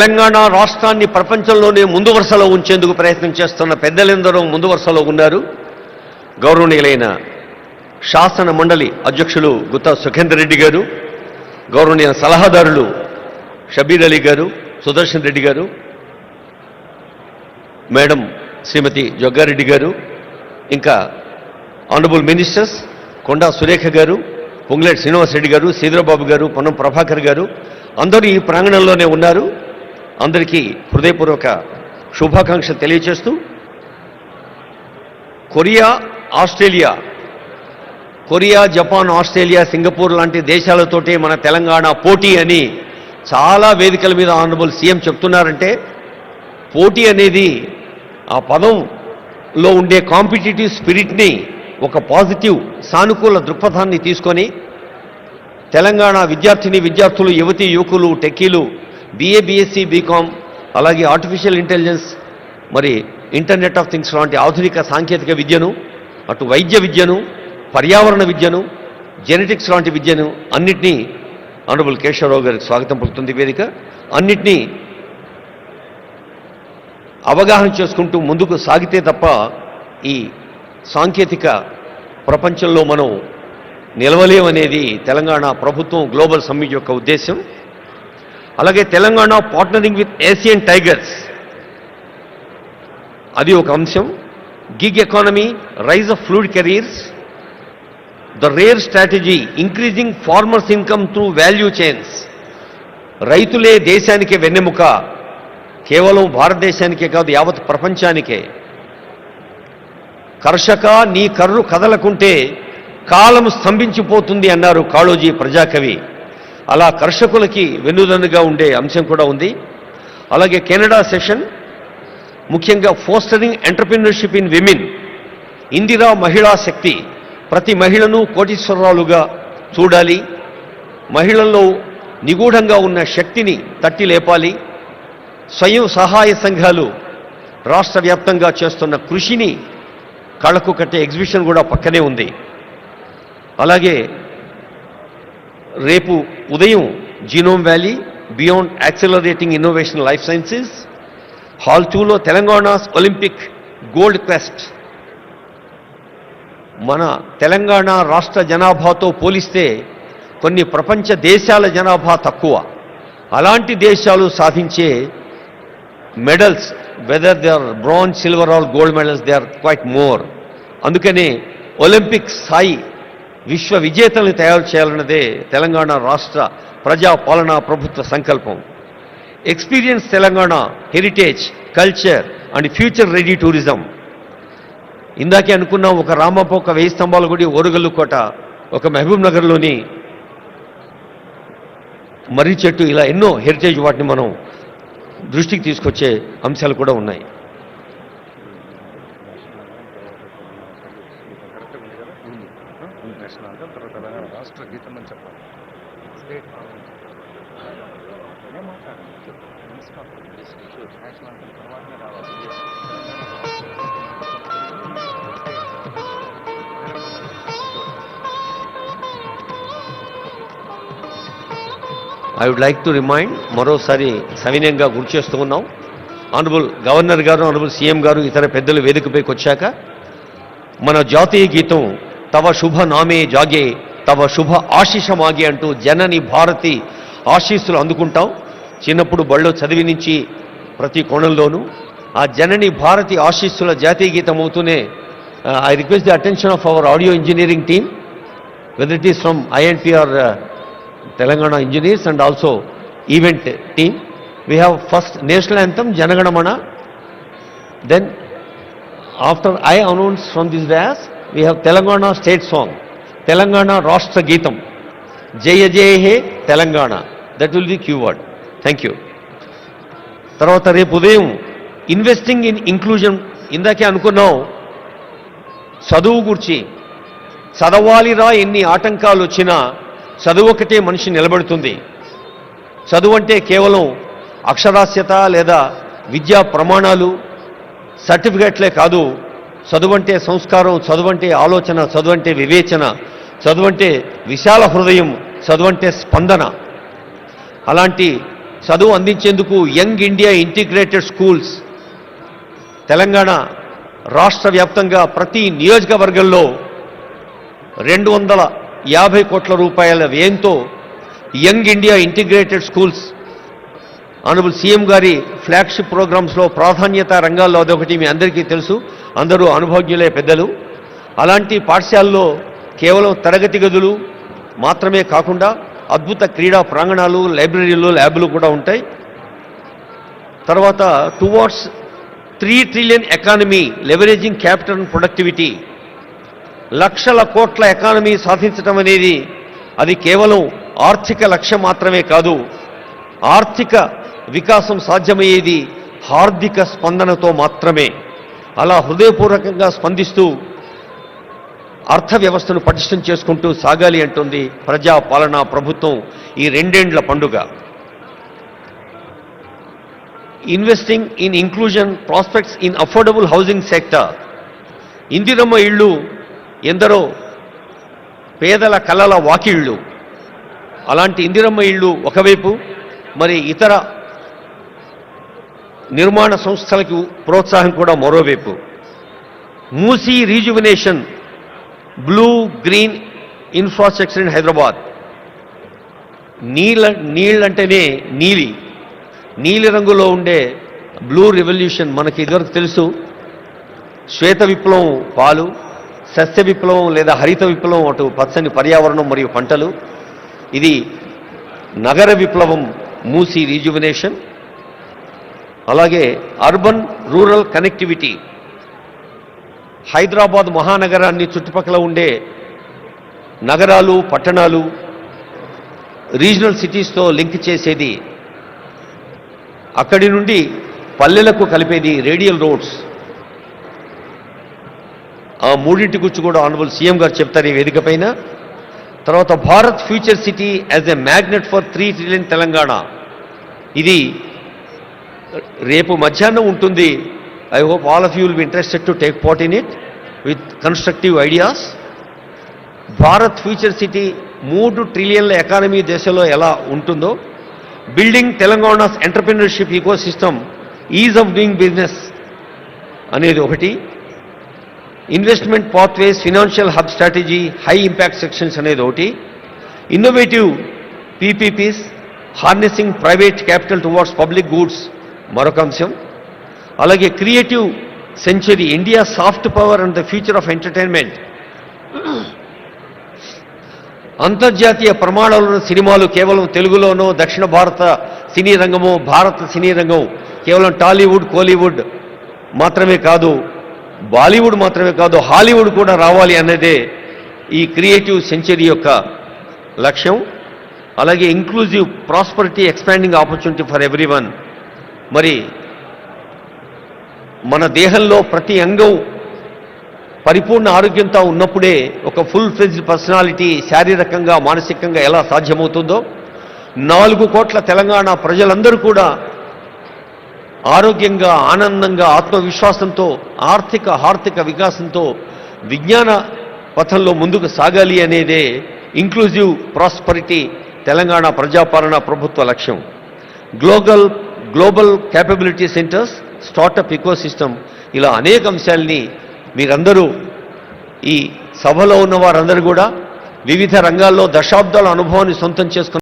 తెలంగాణ రాష్ట్రాన్ని ప్రపంచంలోనే ముందు వరుసలో ఉంచేందుకు ప్రయత్నం చేస్తున్న పెద్దలందరూ ముందు వరుసలో ఉన్నారు. గౌరవనీయులైన శాసన మండలి అధ్యక్షులు గుత్తా సుఖేందర్ రెడ్డి గారు, గౌరవనీయ సలహాదారులు షబీర్ అలీ గారు, సుదర్శన్ రెడ్డి గారు, మేడం శ్రీమతి జగ్గారెడ్డి గారు, ఇంకా ఆనరబుల్ మినిస్టర్స్ కొండా సురేఖ గారు, పొంగులేటి శ్రీనివాస్ రెడ్డి గారు, శ్రీధరబాబు గారు, పొన్నం ప్రభాకర్ గారు అందరూ ఈ ప్రాంగణంలోనే ఉన్నారు. అందరికీ హృదయపూర్వక శుభాకాంక్షలు తెలియజేస్తూ, కొరియా, జపాన్, ఆస్ట్రేలియా, సింగపూర్ లాంటి దేశాలతోటి మన తెలంగాణ పోటీ అని చాలా వేదికల మీద ఆనరబుల్ సీఎం చెప్తున్నారంటే, పోటీ అనేది ఆ పదంలో ఉండే కాంపిటీటివ్ స్పిరిట్ని ఒక పాజిటివ్ సానుకూల దృక్పథాన్ని తీసుకొని తెలంగాణ విద్యార్థులు, యువతీ యువకులు, టెక్కీలు, BA, BSc, BCom, అలాగే ఆర్టిఫిషియల్ ఇంటెలిజెన్స్, మరి ఇంటర్నెట్ ఆఫ్ థింగ్స్ లాంటి ఆధునిక సాంకేతిక విద్యను, అటు వైద్య విద్యను, పర్యావరణ విద్యను, జెనెటిక్స్ లాంటి విద్యను అన్నిటినీ ఆనరబుల్ కేశవరావు గారికి స్వాగతం పలుకుతుంది వేదిక. అన్నిటినీ అవగాహన చేసుకుంటూ ముందుకు సాగితే తప్ప ఈ సాంకేతిక ప్రపంచంలో మనం నిలవలేమనేది తెలంగాణ ప్రభుత్వం గ్లోబల్ సమ్మిట్ యొక్క ఉద్దేశం. అలాగే Telangana partnering with Asian tigers, అది ఒక అంశం. Gig economy, rise of fluid careers, the rare strategy increasing farmers income through value chains. రైతులే దేశానికే వెన్నెముక, కేవలం భారతదేశానికే కాదు యావత్ ప్రపంచానికే. కర్షక నీ కర్రు కదలకుంటే కాలం స్తంభించిపోతుంది అన్నారు కాళోజీ ప్రజాకవి. అలా కర్షకులకి వెన్నుదన్నుగా ఉండే అంశం కూడా ఉంది. అలాగే కెనడా సెషన్, ముఖ్యంగా fostering entrepreneurship in women, Indira మహిళా శక్తి, ప్రతి మహిళను కోటీశ్వరరాలుగా చూడాలి, మహిళల్లో నిగూఢంగా ఉన్న శక్తిని తట్టి లేపాలి, స్వయం సహాయ సంఘాలు రాష్ట్ర వ్యాప్తంగా చేస్తున్న కృషిని కళ్ళకు కట్టే ఎగ్జిబిషన్ కూడా పక్కనే ఉంది. అలాగే రేపు ఉదయం genome valley, beyond accelerating innovation life sciences, hall 2లో తెలంగాణస్ ఒలింపిక్ గోల్డ్ క్వెస్ట్. మన తెలంగాణ రాష్ట్ర జనాభాతో పోలిస్తే కొన్ని ప్రపంచ దేశాల జనాభా తక్కువ. అలాంటి దేశాలు సాధించే medals, whether they are bronze, silver or gold medals, they are quite more. అందుకనే ఒలింపిక్ స్థాయి విశ్వ విజేతలను తయారు చేయాలన్నదే తెలంగాణ రాష్ట్ర ప్రజా పాలనా ప్రభుత్వ సంకల్పం. Experience Telangana, heritage, culture and future ready tourism. ఇందాకే అనుకున్నాం, ఒక రామప్ప, ఒక 1000 స్తంభాల గుడి, ఓరుగల్లు కోట, ఒక మహబూబ్ నగర్లోని మర్రి చెట్టు, ఇలా ఎన్నో హెరిటేజ్ వాటిని మనం దృష్టికి తీసుకొచ్చే అంశాలు కూడా ఉన్నాయి. రాష్ట్ర గీతం అని చెప్పాలి. I would like to remind, మరోసారి సవినయంగా గుర్తు చేస్తూ ఉన్నాం, ఆనరబుల్ గవర్నర్ గారు, ఆనరబుల్ సీఎం గారు, ఇతర పెద్దలు వేదికపైకి వచ్చాక మన జాతీయ గీతం తవ శుభ నామే జాగే తవ శుభ ఆశీషమాగే అంటూ జనని భారతి ఆశీస్సులు అందుకుంటాం. చిన్నప్పుడు బళ్ళో చదివి నుంచి ప్రతి కోణంలోనూ ఆ జనని భారతి ఆశీస్సుల జాతీయ గీతం అవుతూనే I request the attention of our audio engineering team, whether it is from INPR Telangana engineers and also event team. We have first national anthem Janaganamana, then after I announce from this dais we have Telangana state song, Telangana Rashtra Geetam, Jaya Jaya He Telangana. That will be keyword. Thank you. తర్వాత రేపు ఉదయం investing in inclusion. ఇందాకే అనుకున్నాం, చదువు గురించి, చదవాలిరా ఎన్ని ఆటంకాలు వచ్చినా చదువు ఒకటే మనిషి నిలబడుతుంది. చదువు అంటే కేవలం అక్షరాస్యత లేదా విద్యా ప్రమాణాలు, సర్టిఫికెట్లే కాదు. చదువంటే సంస్కారం, చదువంటే ఆలోచన, చదువంటే వివేచన, చదువంటే విశాల హృదయం, చదువంటే స్పందన. అలాంటి చదువు అందించేందుకు young India integrated schools Telangana రాష్ట్ర వ్యాప్తంగా ప్రతి నియోజకవర్గంలో 250 కోట్ల రూపాయల వ్యయంతో young India integrated schools honourable CM గారి ఫ్లాగ్షిప్ ప్రోగ్రామ్స్లో ప్రాధాన్యత రంగాల్లో అదొకటి మీ అందరికీ తెలుసు, అందరూ అనుభవజ్ఞులే పెద్దలు. అలాంటి పాఠశాలలో కేవలం తరగతి గదులు మాత్రమే కాకుండా అద్భుత క్రీడా ప్రాంగణాలు, లైబ్రరీలు, ల్యాబ్లు కూడా ఉంటాయి. తర్వాత towards 3 trillion economy leveraging capital and productivity, లక్షల కోట్ల ఎకానమీ సాధించడం అనేది అది కేవలం ఆర్థిక లక్ష్యం మాత్రమే కాదు, ఆర్థిక వికాసం సాధ్యమయ్యేది హార్దిక స్పందనతో మాత్రమే. అలా హృదయపూర్వకంగా స్పందిస్తూ అర్థ వ్యవస్థను పటిష్టం చేసుకుంటూ సాగాలి అంటుంది ప్రజా పాలనా ప్రభుత్వం ఈ 2 ఏండ్ల పండుగ. Investing in inclusion prospects in affordable housing sector. Indiramma ఇళ్ళు ఎందరో పేదల కలల వాకిళ్ళు. అలాంటి ఇందిరమ్మ ఇళ్ళు ఒకవైపు, మరి ఇతర నిర్మాణ సంస్థలకు ప్రోత్సాహం కూడా మరోవైపు. Musi rejuvenation blue green infrastructure in Hyderabad. నీళ్ళంటేనే నీలి రంగులో ఉండే బ్లూ రెవల్యూషన్ మనకి ఇదివరకు తెలుసు. శ్వేత విప్లవం పాలు, సస్య విప్లవం లేదా హరిత విప్లవం అటు పచ్చని పర్యావరణం మరియు పంటలు, ఇది నగర విప్లవం మూసీ రీజువినేషన్. అలాగే అర్బన్ రూరల్ కనెక్టివిటీ, హైదరాబాద్ మహానగరాన్ని చుట్టుపక్కల ఉండే నగరాలు, పట్టణాలు, రీజనల్ సిటీస్తో లింక్ చేసేది, అక్కడి నుండి పల్లెలకు కలిపేది రేడియల్ రోడ్స్. ఆ మూడింటి గురించి కూడా ఆనరబుల్ సీఎం గారు చెప్తారు ఈ వేదిక పైన. తర్వాత Bharat future city as a magnet for 3 trillion Telangana, ఇది రేపు మధ్యాహ్నం ఉంటుంది. I hope all of you will be interested to take part in it with constructive ideas. Bharat future city 3 ట్రిలియన్ల ఎకానమీ దేశంలో ఎలా ఉంటుందో, building Telangana's entrepreneurship ecosystem, ease of doing business అనేది ఒకటి, investment pathways, financial hub strategy, high impact sections అనేది ఒకటి, innovative PPPs, harnessing private capital towards public goods మరొక అంశం. అలాగే creative century, India soft power and the future of entertainment. అంతర్జాతీయ ప్రమాణాలను సినిమాలు కేవలం తెలుగులోనో, దక్షిణ భారత సినీ రంగమో, భారత సినీ రంగం కేవలం టాలీవుడ్, కోలీవుడ్ మాత్రమే కాదు, బాలీవుడ్ మాత్రమే కాదు, హాలీవుడ్ కూడా రావాలి అన్నదే ఈ క్రియేటివ్ సెంచరీ యొక్క లక్ష్యం. అలాగే inclusive prosperity, expanding opportunity for everyone. మరి మన దేహంలో ప్రతి అంగం పరిపూర్ణ ఆరోగ్యంతో ఉన్నప్పుడే ఒక ఫుల్ ఫ్లెడ్జ్డ్ పర్సనాలిటీ శారీరకంగా, మానసికంగా ఎలా సాధ్యమవుతుందో, 4 కోట్ల తెలంగాణ ప్రజలందరూ కూడా ఆరోగ్యంగా, ఆనందంగా, ఆత్మవిశ్వాసంతో, ఆర్థిక వికాసంతో విజ్ఞాన పథంలో ముందుకు సాగాలి అనేదే ఇంక్లూజివ్ ప్రాస్పరిటీ తెలంగాణ ప్రజాపాలన ప్రభుత్వ లక్ష్యం. Global capability centres, startup ecosystem, ఇలా అనేక అంశాలని మీరందరూ ఈ సభలో ఉన్న వారందరూ కూడా వివిధ రంగాల్లో దశాబ్దాల అనుభవాన్ని సొంతం చేసుకున్న